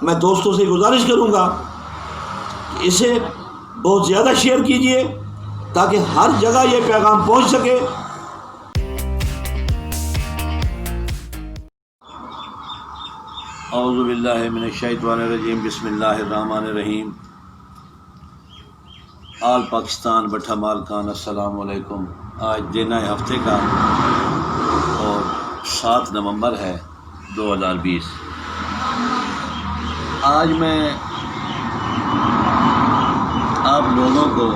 میں دوستوں سے گزارش کروں گا کہ اسے بہت زیادہ شیئر کیجیے تاکہ ہر جگہ یہ پیغام پہنچ سکے۔ اعوذ باللہ من الشیطان الرجیم، بسم اللہ الرحمن الرحیم۔ آل پاکستان بٹھا مالکان، السلام علیکم۔ آج دن ہے ہفتے کا اور 7 نومبر ہے 2020۔ آج میں آپ لوگوں کو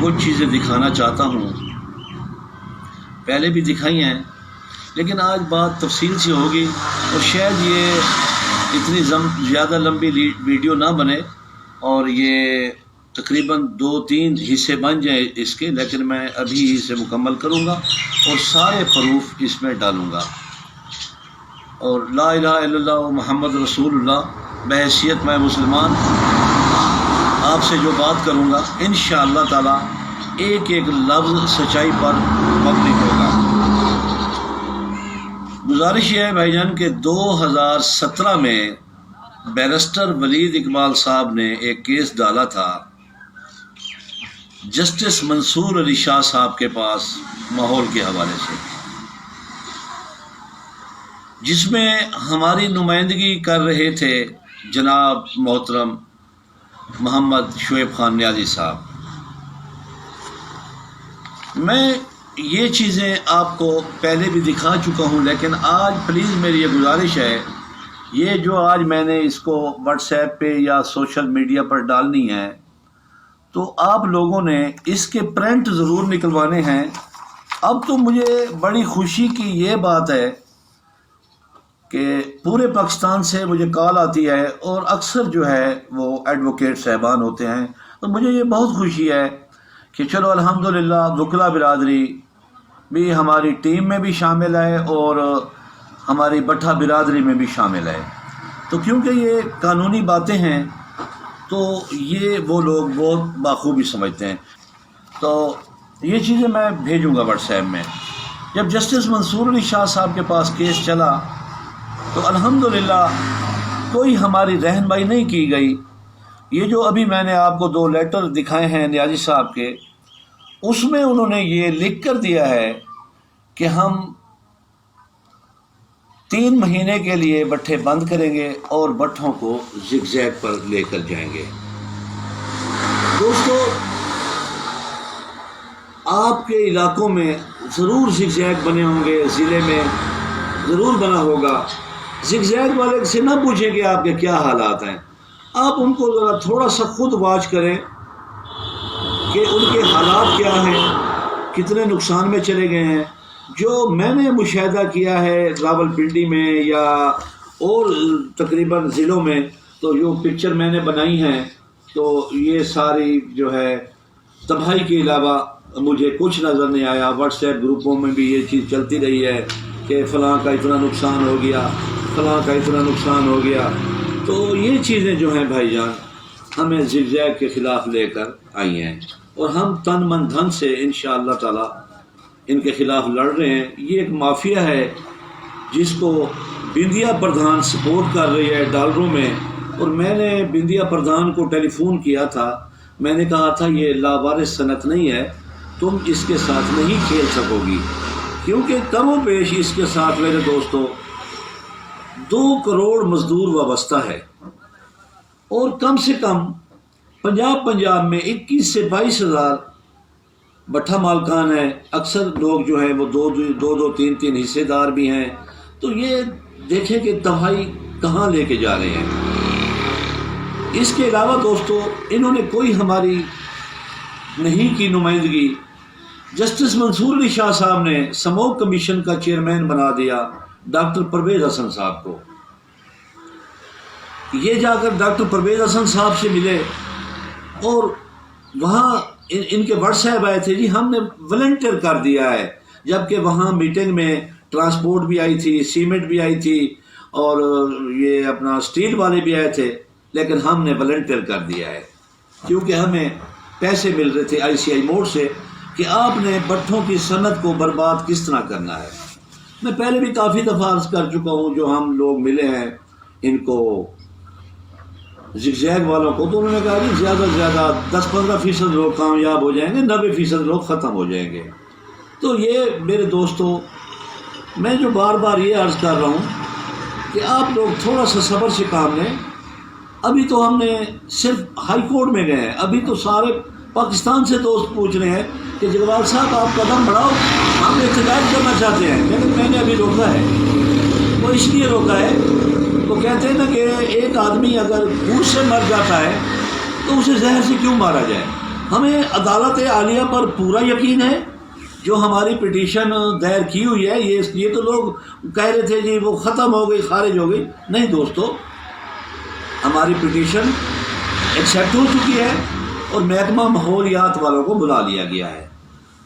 کچھ چیزیں دکھانا چاہتا ہوں، پہلے بھی دکھائی ہیں لیکن آج بات تفصیل سے ہوگی اور شاید یہ اتنی زیادہ لمبی ویڈیو نہ بنے اور یہ تقریباً 2-3 حصے بن جائیں اس کے، لیکن میں ابھی اسے مکمل کروں گا اور سارے پروف اس میں ڈالوں گا۔ اور لا الہ الا اللہ محمد رسول اللہ بحیثیت میں مسلمان آپ سے جو بات کروں گا انشاءاللہ تعالی ایک ایک لفظ سچائی پر مبنی ہوگا۔ گزارش یہ ہے بھائی جان کہ 2017 میں بیرسٹر ولید اقبال صاحب نے ایک کیس ڈالا تھا جسٹس منصور علی شاہ صاحب کے پاس ماحول کے حوالے سے، جس میں ہماری نمائندگی کر رہے تھے جناب محترم محمد شعیب خان نیازی صاحب۔ میں یہ چیزیں آپ کو پہلے بھی دکھا چکا ہوں، لیکن آج پلیز میری یہ گزارش ہے، یہ جو آج میں نے اس کو واٹس ایپ پہ یا سوشل میڈیا پر ڈالنی ہے تو آپ لوگوں نے اس کے پرنٹ ضرور نکلوانے ہیں۔ اب تو مجھے بڑی خوشی کی یہ بات ہے کہ پورے پاکستان سے مجھے کال آتی ہے اور اکثر جو ہے وہ ایڈوکیٹ صاحبان ہوتے ہیں، تو مجھے یہ بہت خوشی ہے کہ چلو الحمدللہ وکلا برادری بھی ہماری ٹیم میں بھی شامل ہے اور ہماری بٹھا برادری میں بھی شامل ہے، تو کیونکہ یہ قانونی باتیں ہیں تو یہ وہ لوگ بہت بخوبی سمجھتے ہیں۔ تو یہ چیزیں میں بھیجوں گا واٹس ایپ میں۔ جب جسٹس منصور علی شاہ صاحب کے پاس کیس چلا تو الحمدللہ کوئی ہماری رہنمائی نہیں کی گئی۔ یہ جو ابھی میں نے آپ کو 2 لیٹر دکھائے ہیں نیازی صاحب کے، اس میں انہوں نے یہ لکھ کر دیا ہے کہ ہم 3 مہینے کے لیے بٹھے بند کریں گے اور بٹھوں کو زگ زیگ پر لے کر جائیں گے۔ دوستو، آپ کے علاقوں میں ضرور زگ زیگ بنے ہوں گے، ضلع میں ضرور بنا ہوگا۔ زگ زیگ والے سے نہ پوچھیں کہ آپ کے کیا حالات ہیں، آپ ان کو ذرا تھوڑا سا خود واچ کریں کہ ان کے حالات کیا ہیں، کتنے نقصان میں چلے گئے ہیں۔ جو میں نے مشاہدہ کیا ہے راولپنڈی میں یا اور تقریباً ضلعوں میں، تو جو پکچر میں نے بنائی ہیں تو یہ ساری جو ہے تباہی کے علاوہ مجھے کچھ نظر نہیں آیا۔ واٹس ایپ گروپوں میں بھی یہ چیز چلتی رہی ہے کہ فلاں کا اتنا نقصان ہو گیا، فلاں کا اتنا نقصان ہو گیا۔ تو یہ چیزیں جو ہیں بھائی جان ہمیں زگ زیگ کے خلاف لے کر آئی ہیں اور ہم تن من دھن سے انشاءاللہ تعالی ان کے خلاف لڑ رہے ہیں۔ یہ ایک مافیا ہے جس کو بندیا پردھان سپورٹ کر رہی ہے ڈالروں میں، اور میں نے بندیا پردھان کو ٹیلی فون کیا تھا، میں نے کہا تھا یہ لاوارث صنعت نہیں ہے، تم اس کے ساتھ نہیں کھیل سکو گی، کیونکہ کم و بیش اس کے ساتھ میرے دوستوں 2 کروڑ مزدور وابستہ ہے، اور کم سے کم پنجاب میں 21 سے 22 ہزار بٹھا مالکان ہیں۔ اکثر لوگ جو ہیں وہ 2-3 حصے دار بھی ہیں۔ تو یہ دیکھیں کہ تباہی کہاں لے کے جا رہے ہیں۔ اس کے علاوہ دوستو انہوں نے کوئی ہماری نہیں کی نمائندگی۔ جسٹس منصور علی شاہ صاحب نے سموگ کمیشن کا چیئرمین بنا دیا ڈاکٹر پرویز حسن صاحب کو۔ یہ جا کر ڈاکٹر پرویز حسن صاحب سے ملے اور وہاں ان کے واٹس ایپ آئے تھے، جی ہم نے والنٹیئر کر دیا ہے، جبکہ وہاں میٹنگ میں ٹرانسپورٹ بھی آئی تھی، سیمنٹ بھی آئی تھی اور یہ اپنا اسٹیل والے بھی آئے تھے، لیکن ہم نے والنٹیئر کر دیا ہے کیونکہ ہمیں پیسے مل رہے تھے ICI موڈ سے کہ آپ نے بٹھوں کی صنعت کو برباد کس طرح کرنا ہے۔ میں پہلے بھی کافی دفعہ عرض کر چکا ہوں، جو ہم لوگ ملے ہیں ان کو زگزیگ والوں کو، تو انہوں نے کہا کہ زیادہ سے زیادہ 10-15% لوگ کامیاب ہو جائیں گے، 90% لوگ ختم ہو جائیں گے۔ تو یہ میرے دوستوں، میں جو بار بار یہ عرض کر رہا ہوں کہ آپ لوگ تھوڑا سا صبر سے کام لیں۔ ابھی تو ہم نے صرف ہائی کورٹ میں گئے ہیں، ابھی تو سارے پاکستان سے دوست پوچھ رہے ہیں کہ جگوال صاحب آپ قدم بڑھاؤ، ہم احتجاج کرنا چاہتے ہیں، لیکن میں نے ابھی روکا ہے۔ وہ اس لیے روکا ہے، وہ کہتے ہیں نا کہ ایک آدمی اگر بھوک سے مر جاتا ہے تو اسے زہر سے کیوں مارا جائے۔ ہمیں عدالت عالیہ پر پورا یقین ہے، جو ہماری پٹیشن دائر کی ہوئی ہے، یہ تو لوگ کہہ رہے تھے جی وہ ختم ہو گئی، خارج ہو گئی۔ نہیں دوستو، ہماری پٹیشن ایکسیپٹ ہو چکی ہے اور محکمہ ماحولیات والوں کو بلا لیا گیا ہے۔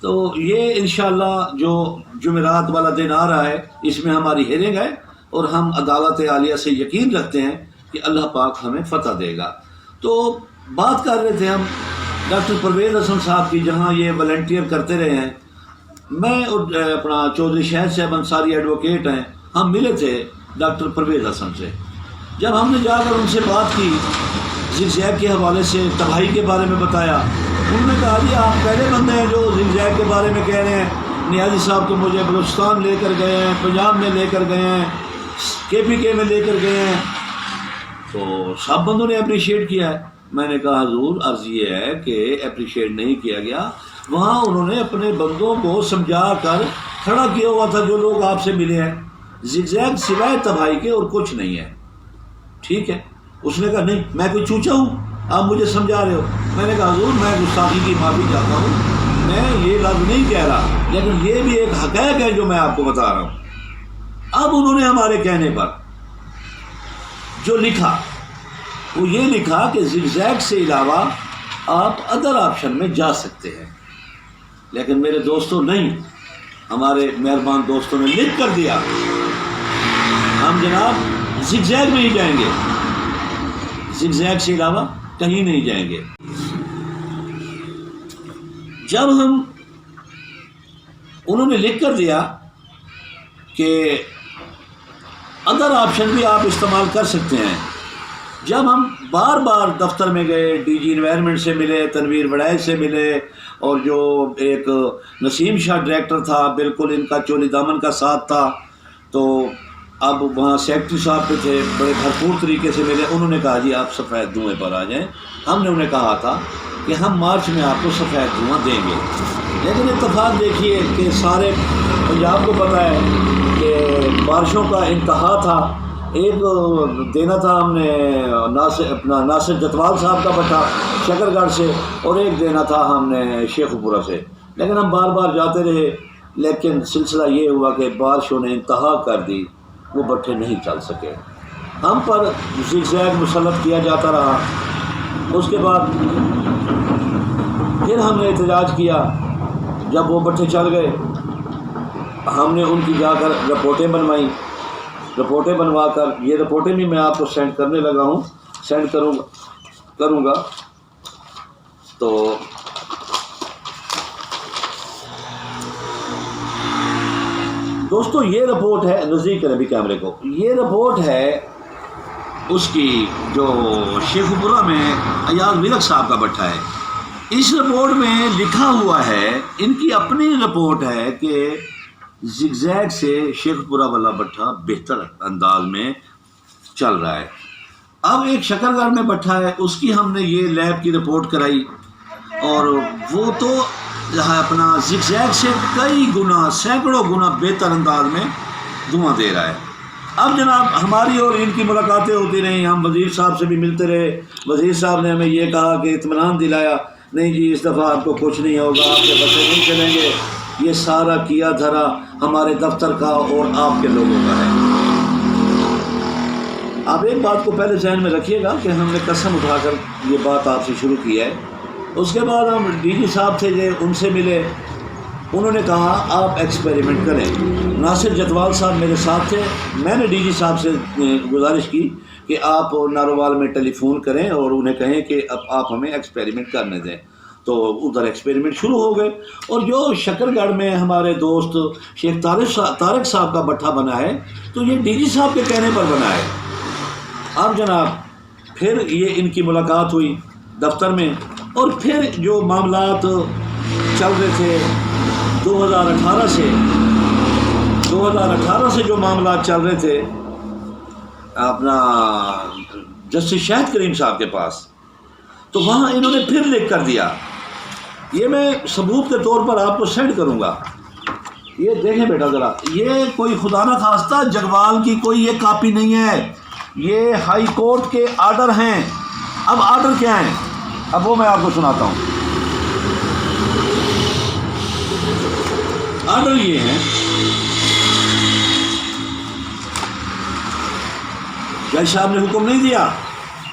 تو یہ انشاءاللہ جو جمعرات والا دن آ رہا ہے، اس میں ہماری ہیرنگ ہے اور ہم عدالت عالیہ سے یقین رکھتے ہیں کہ اللہ پاک ہمیں فتح دے گا۔ تو بات کر رہے تھے ہم ڈاکٹر پرویز حسن صاحب کی، جہاں یہ والنٹیئر کرتے رہے ہیں۔ میں اور اپنا چودھری شہد صاحب انصاری ایڈوکیٹ ہیں، ہم ملے تھے ڈاکٹر پرویز حسن سے۔ جب ہم نے جا کر ان سے بات کی، زگزیگ کے حوالے سے تباہی کے بارے میں بتایا، انہوں نے کہا جی آپ پہلے بندے ہیں جو زگزیگ کے بارے میں کہہ رہے ہیں، نیازی صاحب تو مجھے بلوچستان لے کر گئے ہیں، پنجاب میں لے کر گئے ہیں، KPK میں لے کر گئے ہیں، تو سب بندوں نے اپریشیٹ کیا ہے۔ میں نے کہا حضور عرض یہ ہے کہ اپریشیٹ نہیں کیا گیا، وہاں انہوں نے اپنے بندوں کو سمجھا کر کھڑا کیا ہوا تھا جو لوگ آپ سے ملے ہیں۔ زگزیگ سوائے تباہی کے اور کچھ نہیں ہے، ٹھیک ہے۔ اس نے کہا نہیں میں کوئی چوچا ہوں، آپ مجھے سمجھا رہے ہو۔ میں نے کہا حضور میں گستاخی کی معافی چاہتا ہوں، میں یہ لفظ نہیں کہہ رہا، لیکن یہ بھی ایک حقائق ہے جو میں آپ کو بتا رہا ہوں۔ اب انہوں نے ہمارے کہنے پر جو لکھا وہ یہ لکھا کہ زگزیگ سے علاوہ آپ ادر آپشن میں جا سکتے ہیں، لیکن میرے دوستوں نہیں، ہمارے مہربان دوستوں نے لکھ کر دیا ہم جناب زگزیگ میں ہی جائیں گے، زگزیگ سے علاوہ کہیں نہیں جائیں گے۔ جب انہوں نے لکھ کر دیا کہ ادر آپشن بھی آپ استعمال کر سکتے ہیں، جب ہم بار بار دفتر میں گئے، DG انوائرمنٹ سے ملے، تنویر وڑائے سے ملے، اور جو ایک نسیم شاہ ڈائریکٹر تھا، بالکل ان کا چولی دامن کا ساتھ تھا، تو اب وہاں سیکرٹری صاحب پہ تھے، بڑے بھرپور طریقے سے ملے۔ انہوں نے کہا جی آپ سفید دھوئیں پر آ جائیں۔ ہم نے انہیں کہا تھا کہ ہم مارچ میں آپ کو سفید دھواں دیں گے، لیکن اتفاق دیکھیے کہ سارے پنجاب کو پتہ ہے کہ بارشوں کا انتہا تھا۔ ایک دینا تھا ہم نے ناصر جتوال صاحب کا بٹھا شکر گڑھ سے، اور ایک دینا تھا ہم نے شیخ پورہ سے، لیکن ہم بار بار جاتے رہے، لیکن سلسلہ یہ ہوا کہ بارشوں نے انتہا کر دی، وہ بٹھے نہیں چل سکے، ہم پر زگزیگ مسلط کیا جاتا رہا۔ اس کے بعد پھر ہم نے احتجاج کیا، جب وہ بٹھے چل گئے ہم نے ان کی جا کر رپورٹیں بنوائیں، رپورٹیں بنوا کر یہ رپورٹیں بھی میں آپ کو سینڈ کرنے لگا ہوں، سینڈ کروں گا۔ تو دوستو یہ رپورٹ ہے، نزدیک کریں ابھی کیمرے کو، یہ رپورٹ ہے اس کی جو شیخ پورہ میں ایاز ملک صاحب کا بٹھا ہے۔ اس رپورٹ میں لکھا ہوا ہے، ان کی اپنی رپورٹ ہے کہ زگزیگ سے شیخ پورہ والا بٹھا بہتر انداز میں چل رہا ہے۔ اب ایک شکر گڑھ میں بٹھا ہے، اس کی ہم نے یہ لیب کی رپورٹ کرائی، اور وہ تو اپنا زگزیگ سے کئی گنا، سینکڑوں گنا بہتر انداز میں دھواں دے رہا ہے۔ اب جناب ہماری اور ان کی ملاقاتیں ہوتی رہیں، ہم وزیر صاحب سے بھی ملتے رہے، وزیر صاحب نے ہمیں یہ کہا کہ اطمینان دلایا، نہیں جی اس دفعہ آپ کو کچھ نہیں ہوگا، آپ کے بچے نہیں چلیں گے۔ یہ سارا کیا دھرا ہمارے دفتر کا اور آپ کے لوگوں کا ہے۔ آپ ایک بات کو پہلے ذہن میں رکھیے گا کہ ہم نے قسم اٹھا کر یہ بات آپ سے شروع کی ہے۔ اس کے بعد ہم DG صاحب تھے جو ان سے ملے، انہوں نے کہا آپ ایکسپیریمنٹ کریں۔ ناصر جتوال صاحب میرے ساتھ تھے، میں نے DG صاحب سے گزارش کی کہ آپ ناروال میں ٹیلی فون کریں اور انہیں کہیں کہ اب آپ ہمیں ایکسپیریمنٹ کرنے دیں۔ تو ادھر ایکسپیریمنٹ شروع ہو گئے، اور جو شکر گڑھ میں ہمارے دوست شیخ طارق صاحب کا بٹھا بنا ہے، تو یہ DG صاحب کے کہنے پر بنا ہے۔ اب جناب پھر یہ ان کی ملاقات ہوئی دفتر میں، اور پھر جو معاملات چل رہے تھے 2018 سے جو معاملات چل رہے تھے اپنا جسٹس شاہد کریم صاحب کے پاس، تو وہاں انہوں نے پھر لکھ کر دیا، یہ میں ثبوت کے طور پر آپ کو سینڈ کروں گا، یہ دیکھیں بیٹا ذرا، یہ کوئی خدا نہ خواستہ جگوال کی کوئی یہ کاپی نہیں ہے، یہ ہائی کورٹ کے آرڈر ہیں۔ اب آرڈر کیا ہیں، اب وہ میں آپ کو سناتا ہوں۔ آرڈر یہ ہیں، جج صاحب نے حکم نہیں دیا،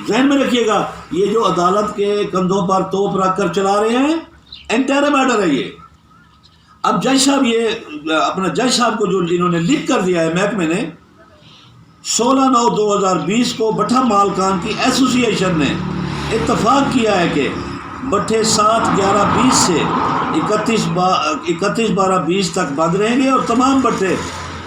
ذہن میں رکھیے گا، یہ جو عدالت کے کندھوں پر توپ رکھ کر چلا رہے ہیں انٹرم آرڈر ہے یہ۔ اب جج صاحب یہ اپنا جج صاحب کو جو انہوں نے لکھ کر دیا ہے محکمے نے، 16/9/2020 کو بٹھا مالکان کی ایسوسی ایشن نے اتفاق کیا ہے کہ بٹھے 7/11/20 سے 31/12/20 تک بند رہیں گے اور تمام بٹھے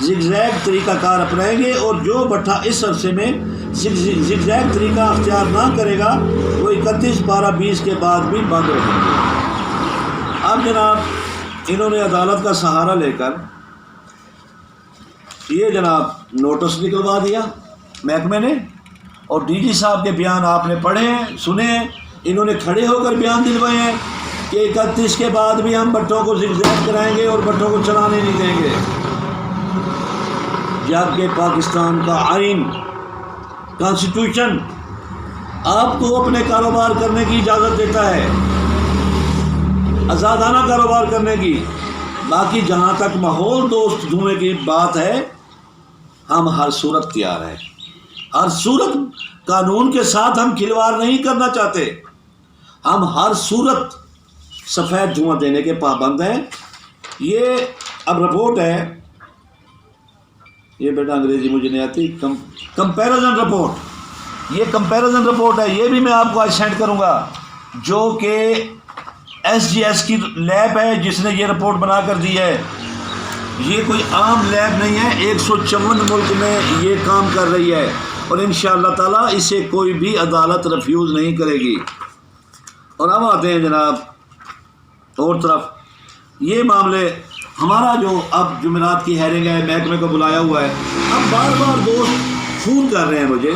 زگ زیگ طریقہ کار اپنائیں گے، اور جو بٹھا اس عرصے میں زگ زیگ طریقہ اختیار نہ کرے گا وہ 31/12/20 کے بعد بھی بند رہیں گے۔ اب جناب انہوں نے عدالت کا سہارا لے کر یہ جناب نوٹس نکلوا دیا محکمے نے، اور ڈی جی صاحب کے بیان آپ نے پڑھے ہیں، سنے ہیں، انہوں نے کھڑے ہو کر بیان دلوائے ہیں کہ 31 کے بعد بھی ہم بٹھوں کو زگ زیگ کرائیں گے اور بٹھوں کو چلانے نہیں دیں گے، جبکہ پاکستان کا آئین کانسٹیٹیوشن آپ کو اپنے کاروبار کرنے کی اجازت دیتا ہے، آزادانہ کاروبار کرنے کی۔ باقی جہاں تک ماحول دوست دھونے کی بات ہے، ہم ہر صورت تیار ہیں، ہر صورت قانون کے ساتھ ہم کھلواڑ نہیں کرنا چاہتے، ہم ہر صورت سفید دھواں دینے کے پابند ہیں۔ یہ اب رپورٹ ہے، یہ بیٹا انگریزی مجھے نہیں آتی، کمپیریزن رپورٹ، یہ کمپیریزن رپورٹ ہے، یہ بھی میں آپ کو آج سینڈ کروں گا، جو کہ ایس جی ایس کی لیب ہے جس نے یہ رپورٹ بنا کر دی ہے، یہ کوئی عام لیب نہیں ہے، 154 ملک میں یہ کام کر رہی ہے، اور انشاءاللہ تعالیٰ اسے کوئی بھی عدالت ریفیوز نہیں کرے گی۔ اور اب آتے ہیں جناب اور طرف، یہ معاملے ہمارا جو اب جمعرات کی ہیرنگ ہے، محکمے کو بلایا ہوا ہے، اب بار بار دوست فون کر رہے ہیں مجھے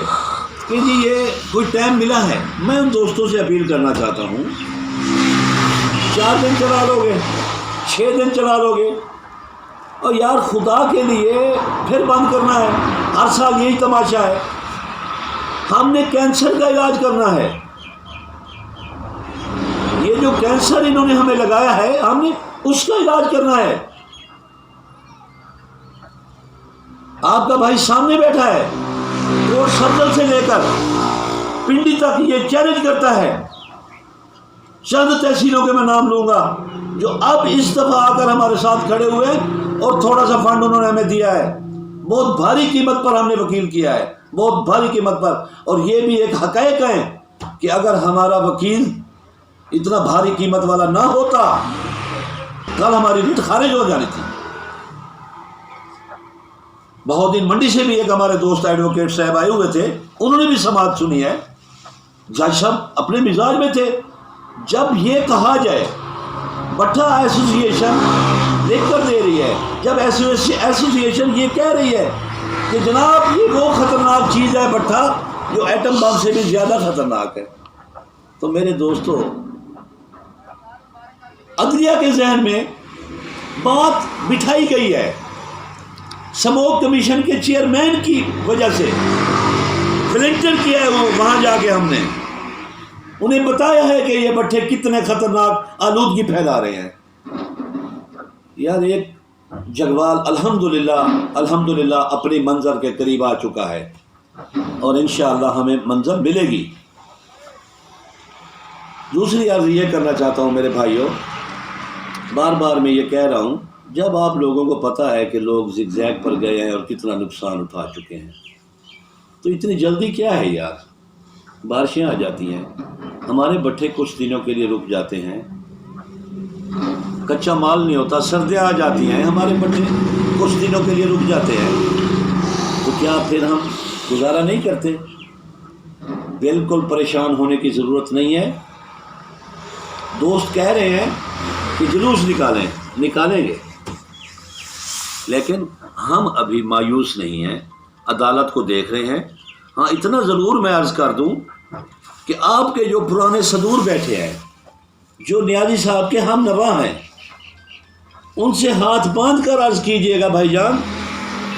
کہ جی یہ کوئی ٹائم ملا ہے، میں ان دوستوں سے اپیل کرنا چاہتا ہوں، 4 دن چلا لو گے، 6 دن چلا لو گے، اور یار خدا کے لیے پھر بند کرنا ہے، ہر سال یہی تماشا ہے، ہم نے کینسر کا علاج کرنا ہے، یہ جو کینسر انہوں نے ہمیں لگایا ہے ہم نے اس کا علاج کرنا ہے۔ آپ کا بھائی سامنے بیٹھا ہے، کوٹ سرکل سے لے کر پنڈی تک یہ چیلنج کرتا ہے، چند تحصیلوں کے میں نام لوں گا جو اب اس دفعہ آ کر ہمارے ساتھ کھڑے ہوئے، اور تھوڑا سا فنڈ انہوں نے ہمیں دیا ہے، بہت بھاری قیمت پر ہم نے وکیل کیا ہے، بہت بھاری قیمت پر، اور یہ بھی ایک حقائق ہے کہ اگر ہمارا وکیل اتنا بھاری قیمت والا نہ ہوتا کل ہماری ریٹ خارج ہو جانی تھی۔ بہت دن منڈی سے بھی ایک ہمارے دوست ایڈوکیٹ صاحب آئے ہوئے تھے، انہوں نے بھی سماعت سنی ہے، جج صاحب اپنے مزاج میں تھے، جب یہ کہا جائے بٹھا ایسوسی ایشن لکھ کر دے رہی ہے، جب ایسوسی ایشن یہ کہہ رہی ہے کہ جناب یہ وہ خطرناک چیز ہے بٹھا جو ایٹم بم سے بھی زیادہ خطرناک ہے، تو میرے دوستو عدلیہ کے ذہن میں بات بٹھائی گئی ہے، سموک کمیشن کے چیئرمین کی وجہ سے فلنٹر کیا ہے وہاں جا کے، ہم نے انہیں بتایا ہے کہ یہ بٹھے کتنے خطرناک آلودگی پھیلا رہے ہیں۔ یار ایک جگوال الحمدللہ اپنی منظر کے قریب آ چکا ہے، اور انشاءاللہ ہمیں منظر ملے گی۔ دوسری عرض یہ کرنا چاہتا ہوں میرے بھائیوں، بار بار میں یہ کہہ رہا ہوں، جب آپ لوگوں کو پتہ ہے کہ لوگ زگ زیگ پر گئے ہیں اور کتنا نقصان اٹھا چکے ہیں، تو اتنی جلدی کیا ہے یار؟ بارشیں آ جاتی ہیں، ہمارے بٹھے کچھ دنوں کے لیے رک جاتے ہیں، کچا مال نہیں ہوتا، سردیاں آ جاتی ہیں، ہمارے بٹھے کچھ دنوں کے لیے رک جاتے ہیں، تو کیا پھر ہم گزارا نہیں کرتے؟ بالکل پریشان ہونے کی ضرورت نہیں ہے. دوست کہہ رہے ہیں کہ جلوس نکالیں گے، لیکن ہم ابھی مایوس نہیں ہیں، عدالت کو دیکھ رہے ہیں. ہاں اتنا ضرور میں عرض کر دوں کہ آپ کے جو پرانے صدور بیٹھے ہیں، جو نیازی صاحب کے ہم نوا ہیں، ان سے ہاتھ باندھ کر عرض کیجئے گا بھائی جان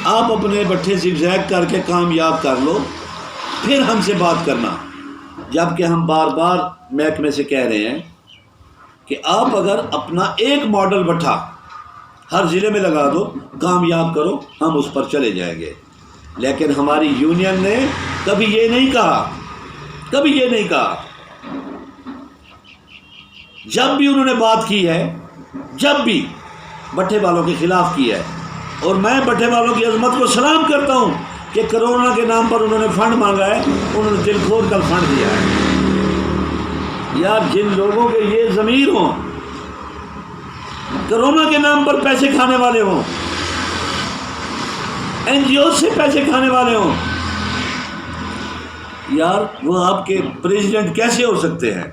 آپ اپنے بٹھے زگزیگ کر کے کامیاب کر لو، پھر ہم سے بات کرنا. جبکہ ہم بار بار محکمے سے کہہ رہے ہیں کہ آپ اگر اپنا ایک ماڈل بٹھا ہر ضلع میں لگا دو، کامیاب کرو، ہم اس پر چلے جائیں گے. لیکن ہماری یونین نے کبھی یہ نہیں کہا. جب بھی انہوں نے بات کی ہے، جب بھی بٹھے والوں کے خلاف کی ہے، اور میں بٹھے والوں کی عظمت کو سلام کرتا ہوں کہ کرونا کے نام پر انہوں نے فنڈ مانگا ہے، انہوں نے دل کھول کر فنڈ دیا ہے. یار جن لوگوں کے یہ ضمیر ہوں، کرونا کے نام پر پیسے کھانے والے ہوں، این جی او سے پیسے کھانے والے ہوں، یار وہ آپ کے پریزیڈنٹ کیسے ہو سکتے ہیں؟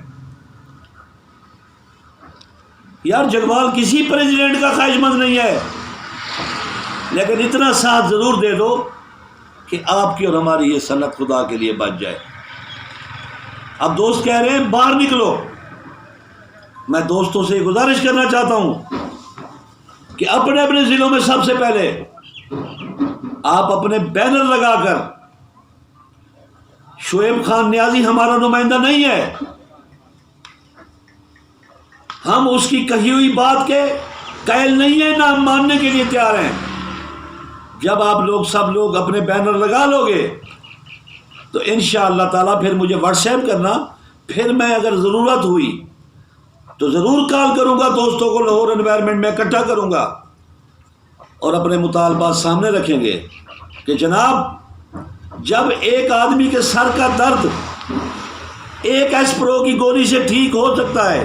یار جگوال کسی پریزیڈنٹ کا خواہش مند نہیں ہے، لیکن اتنا ساتھ ضرور دے دو کہ آپ کی اور ہماری یہ صنعت خدا کے لیے بچ جائے. اب دوست کہہ رہے ہیں باہر نکلو. میں دوستوں سے گزارش کرنا چاہتا ہوں کہ اپنے اپنے ضلعوں میں سب سے پہلے آپ اپنے بینر لگا کر، شعیب خان نیازی ہمارا نمائندہ نہیں ہے، ہم اس کی کہی ہوئی بات کے قائل نہیں ہیں، نہ ہم ماننے کے لیے تیار ہیں. جب آپ لوگ سب لوگ اپنے بینر لگا لو گے تو انشاءاللہ تعالیٰ پھر مجھے واٹس ایپ کرنا، پھر میں اگر ضرورت ہوئی تو ضرور کال کروں گا، دوستوں کو لاہور انوائرمنٹ میں اکٹھا کروں گا اور اپنے مطالبات سامنے رکھیں گے کہ جناب جب ایک آدمی کے سر کا درد ایک ایسپرو کی گولی سے ٹھیک ہو سکتا ہے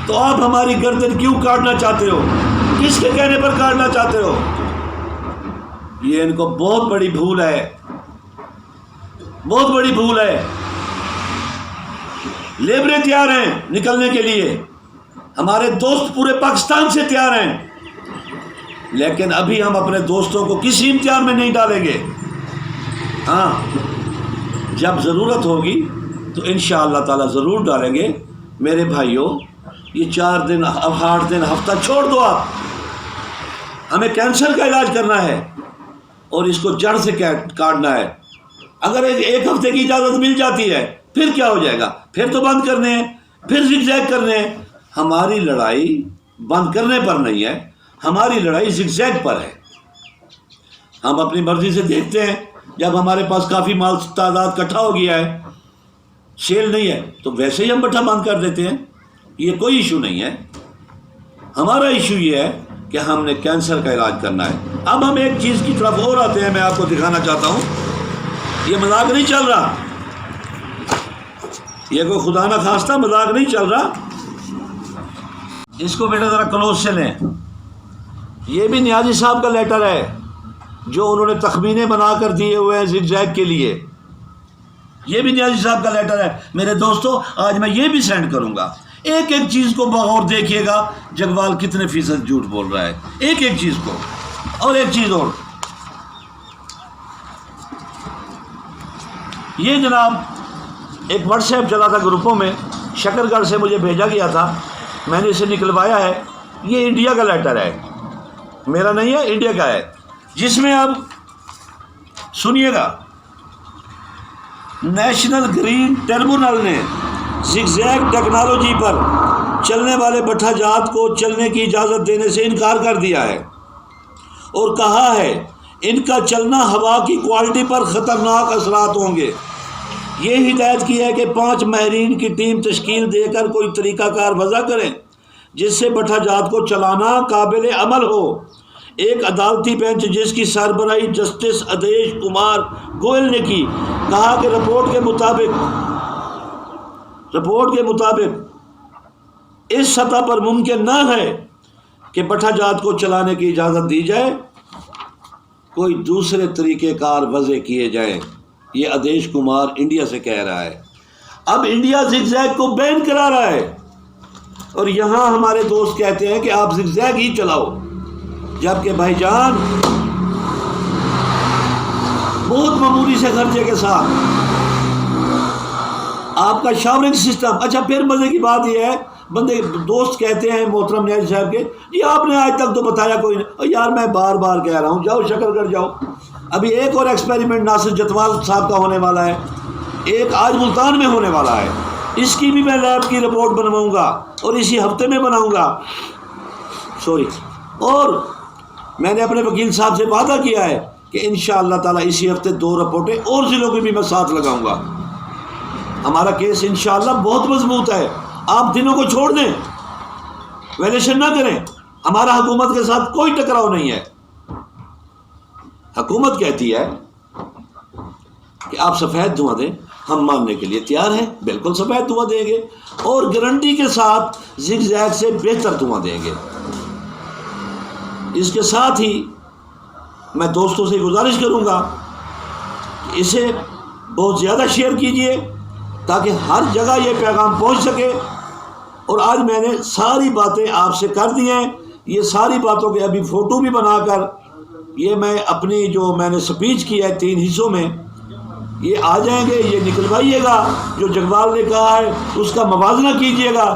تو آپ ہماری گردن کیوں کاٹنا چاہتے ہو؟ کس کے کہنے پر کاٹنا چاہتے ہو؟ یہ ان کو بہت بڑی بھول ہے، بہت بڑی بھول ہے. لیبریں تیار ہیں نکلنے کے لیے، ہمارے دوست پورے پاکستان سے تیار ہیں، لیکن ابھی ہم اپنے دوستوں کو کسی امتحان میں نہیں ڈالیں گے. ہاں جب ضرورت ہوگی تو انشاءاللہ تعالی ضرور ڈالیں گے. میرے بھائیوں یہ 4 دن 8 دن ہفتہ چھوڑ دو، آپ ہمیں کینسر کا علاج کرنا ہے اور اس کو جڑ سے کاٹنا ہے. اگر ایک ہفتے کی اجازت مل جاتی ہے پھر کیا ہو جائے گا؟ پھر تو بند کرنے ہیں، پھر زگزیگ کرنے ہیں. ہماری لڑائی بند کرنے پر نہیں ہے، ہماری لڑائی زگزیگ پر ہے. ہم اپنی مرضی سے دیکھتے ہیں، جب ہمارے پاس کافی مال تعداد اکٹھا ہو گیا ہے، سیل نہیں ہے تو ویسے ہی ہم بٹھا بند کر دیتے ہیں. یہ کوئی ایشو نہیں ہے. ہمارا ایشو یہ ہے کہ ہم نے کینسر کا علاج کرنا ہے. اب ہم ایک چیز کی طرف اور آتے ہیں، میں آپ کو دکھانا چاہتا ہوں. یہ مذاق نہیں چل رہا، یہ کوئی خدا نہ خواستہ مذاق نہیں چل رہا. اس کو بیٹا ذرا کلوز سے لیں. یہ بھی نیازی صاحب کا لیٹر ہے جو انہوں نے تخمینے بنا کر دیے ہوئے ہیں زگزیگ کے لیے. یہ بھی نیازی صاحب کا لیٹر ہے. میرے دوستو آج میں یہ بھی سینڈ کروں گا. ایک ایک چیز کو بغور دیکھیے گا جگوال کتنے فیصد جھوٹ بول رہا ہے، ایک ایک چیز کو. اور ایک چیز اور، یہ جناب ایک واٹس ایپ چلا تھا گروپوں میں، شکر گڑھ سے مجھے بھیجا گیا تھا، میں نے اسے نکلوایا ہے. یہ انڈیا کا لیٹر ہے، میرا نہیں ہے، انڈیا کا ہے، جس میں اب سنیے گا. نیشنل گرین ٹریبونل نے زگزیگ ٹیکنالوجی پر چلنے والے بٹھا جات کو چلنے کی اجازت دینے سے انکار کر دیا ہے اور کہا ہے ان کا چلنا ہوا کی کوالٹی پر خطرناک اثرات ہوں گے. یہ ہدایت کی ہے کہ 5 ماہرین کی ٹیم تشکیل دے کر کوئی طریقہ کار وضع کریں جس سے بٹھا جات کو چلانا قابل عمل ہو. ایک عدالتی بینچ جس کی سربراہی جسٹس ادیش کمار گوئل نے کی، کہا کہ رپورٹ کے مطابق اس سطح پر ممکن نہ ہے کہ بٹھا جات کو چلانے کی اجازت دی جائے، کوئی دوسرے طریقہ کار وضع کیے جائیں. یہ ادیش کمار انڈیا سے کہہ رہا ہے. اب انڈیا زگ زیگ کو بین کرا رہا ہے اور یہاں ہمارے دوست کہتے ہیں کہ آپ زگ زیگ ہی چلاؤ، جبکہ بھائی جان بہت معمولی سے خرچے کے ساتھ آپ کا شاورنگ سسٹم. اچھا پھر مزے کی بات یہ ہے، بندے دوست کہتے ہیں محترم نیاز صاحب کے، جی آپ نے آج تک تو بتایا کوئی نہیں. یار میں بار بار کہہ رہا ہوں جاؤ شکر گڑھ جاؤ. ابھی ایک اور ایکسپیریمنٹ ناصر جتوال صاحب کا ہونے والا ہے، ایک آج ملتان میں ہونے والا ہے. اس کی بھی میں لیب کی رپورٹ بنواؤں گا اور اسی ہفتے میں بناؤں گا. اور میں نے اپنے وکیل صاحب سے وعدہ کیا ہے کہ انشاءاللہ تعالیٰ اسی ہفتے 2 رپورٹیں اور ضلعوں کی بھی میں ساتھ لگاؤں گا. ہمارا کیس انشاءاللہ بہت مضبوط ہے. آپ دنوں کو چھوڑ دیں، ویلیشن نہ کریں. ہمارا حکومت کے ساتھ کوئی ٹکراؤ نہیں ہے. حکومت کہتی ہے کہ آپ سفید دھواں دیں، ہم ماننے کے لیے تیار ہیں، بالکل سفید دھواں دیں گے اور گارنٹی کے ساتھ زگ زیگ سے بہتر دھواں دیں گے. اس کے ساتھ ہی میں دوستوں سے گزارش کروں گا کہ اسے بہت زیادہ شیئر کیجئے تاکہ ہر جگہ یہ پیغام پہنچ سکے. اور آج میں نے ساری باتیں آپ سے کر دی ہیں. یہ ساری باتوں کے ابھی فوٹو بھی بنا کر یہ میں اپنی جو میں نے سپیچ کی ہے 3 حصوں میں یہ آ جائیں گے. یہ نکلوائیے گا. جو جگوال نے کہا ہے اس کا موازنہ کیجئے گا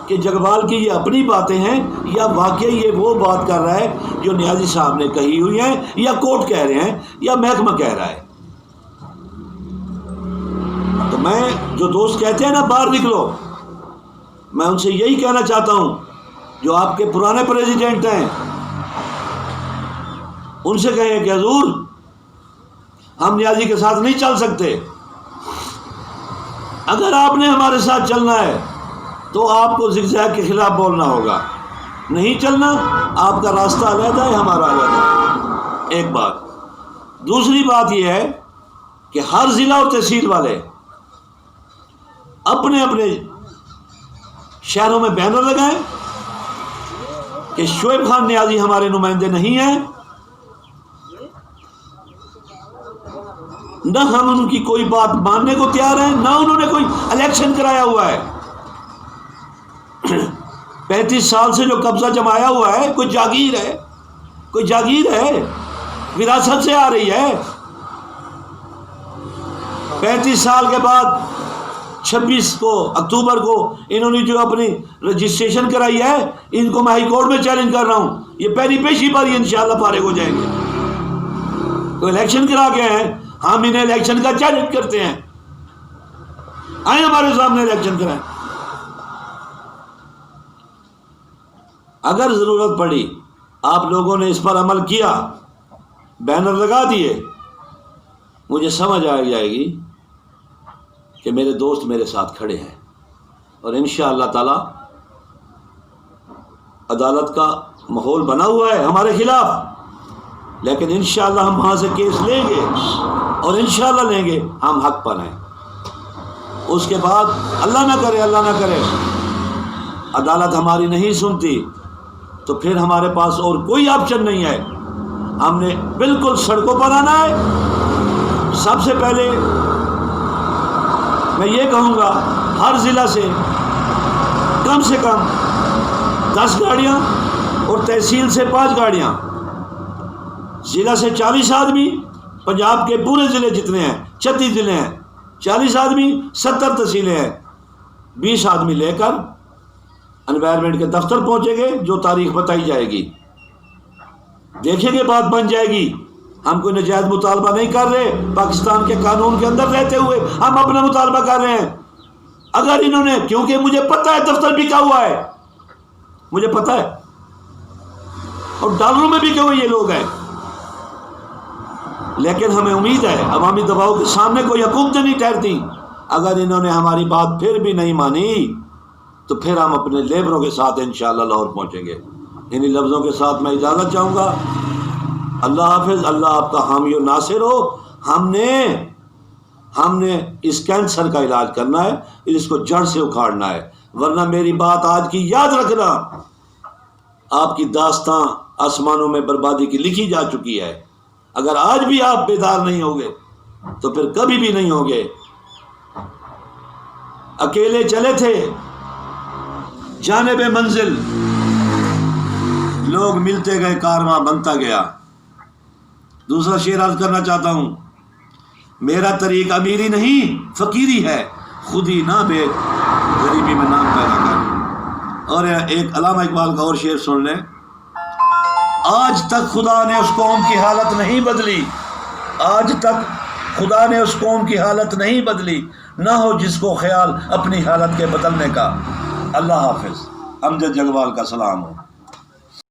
کہ جگوال کی یہ اپنی باتیں ہیں یا واقعی یہ وہ بات کر رہا ہے جو نیازی صاحب نے کہی ہوئی ہیں، یا کورٹ کہہ رہے ہیں یا محکمہ کہہ رہا ہے. تو میں جو دوست کہتے ہیں نا باہر نکلو، میں ان سے یہی کہنا چاہتا ہوں جو آپ کے پرانے پریزیڈنٹ ہیں ان سے کہیں کہ حضور ہم نیازی کے ساتھ نہیں چل سکتے. اگر آپ نے ہمارے ساتھ چلنا ہے تو آپ کو زگ زیگ کے خلاف بولنا ہوگا. نہیں چلنا، آپ کا راستہ علیحدہ ہے، ہمارا علیحدہ ہے. ایک بات. دوسری بات یہ ہے کہ ہر ضلع اور تحصیل والے اپنے اپنے شہروں میں بینر لگائیں کہ شعیب خان نیازی ہمارے نمائندے نہیں ہیں، نہ ہم ان کی کوئی بات ماننے کو تیار ہیں، نہ انہوں نے کوئی الیکشن کرایا ہوا ہے. 35 سال سے جو قبضہ جمایا ہوا ہے کوئی جاگیر ہے وراثت سے آ رہی ہے. 35 سال کے بعد 26 کو اکتوبر کو انہوں نے جو اپنی رجسٹریشن کرائی ہے، ان کو میں ہائی کورٹ میں چیلنج کر رہا ہوں. یہ پہلی پیشی پر ہی انشاءاللہ فارغ ہو جائیں گے. تو الیکشن کرا کے ہیں، ہم انہیں الیکشن کا چیلنج کرتے ہیں. آئیں ہمارے سامنے الیکشن کرائیں. اگر ضرورت پڑی آپ لوگوں نے اس پر عمل کیا، بینر لگا دیے، مجھے سمجھ آ جائے گی کہ میرے دوست میرے ساتھ کھڑے ہیں. اور انشاءاللہ تعالی عدالت کا ماحول بنا ہوا ہے ہمارے خلاف، لیکن انشاءاللہ ہم وہاں سے کیس لیں گے اور انشاءاللہ لیں گے. ہم حق پر ہیں. اس کے بعد اللہ نہ کرے عدالت ہماری نہیں سنتی تو پھر ہمارے پاس اور کوئی آپشن نہیں ہے. ہم نے بالکل سڑکوں پر آنا ہے. سب سے پہلے میں یہ کہوں گا ہر ضلع سے کم 10 گاڑیاں اور تحصیل سے 5 گاڑیاں، ضلع سے 40 آدمی، پنجاب کے پورے ضلع جتنے ہیں 36 ضلع ہیں، 40 آدمی 70 تحصیلیں ہیں، 20 آدمی لے کر انوائرمنٹ کے دفتر پہنچیں گے. جو تاریخ بتائی جائے گی دیکھیں گے، بات بن جائے گی. ہم کوئی نجائز مطالبہ نہیں کر رہے. پاکستان کے قانون کے اندر رہتے ہوئے ہم اپنا مطالبہ کر رہے ہیں. اگر انہوں نے، کیونکہ مجھے پتہ ہے دفتر بکا ہوا ہے، مجھے پتہ ہے، اور ڈالروں میں بکے ہوئے یہ لوگ ہیں، لیکن ہمیں امید ہے عوامی دباؤ کے سامنے کوئی حکومتیں نہیں ٹھہرتی. اگر انہوں نے ہماری بات پھر بھی نہیں مانی تو پھر ہم اپنے لیبروں کے ساتھ انشاءاللہ لاہور پہنچیں گے. انہی لفظوں کے ساتھ میں اجازت چاہوں گا. اللہ حافظ. اللہ آپ کا حامی و ناصر ہو. ہم نے اس کینسر کا علاج کرنا ہے، اس کو جڑ سے اکھاڑنا ہے. ورنہ میری بات آج کی یاد رکھنا، آپ کی داستاں آسمانوں میں بربادی کی لکھی جا چکی ہے. اگر آج بھی آپ بیدار نہیں ہوگے تو پھر کبھی بھی نہیں ہوگے. اکیلے چلے تھے جانب منزل، لوگ ملتے گئے، کارواں بنتا گیا. دوسرا شعر عرض کرنا چاہتا ہوں، میرا طریق امیری نہیں فقیری ہے، خود ہی نہ بیچ غریبی میں نام پیدا کر. اور ایک علامہ اقبال کا اور شعر سن لیں، آج تک خدا نے اس قوم کی حالت نہیں بدلی، آج تک خدا نے اس قوم کی حالت نہیں بدلی، نہ ہو جس کو خیال اپنی حالت کے بدلنے کا. اللہ حافظ. امجد جگوال کا سلام ہو.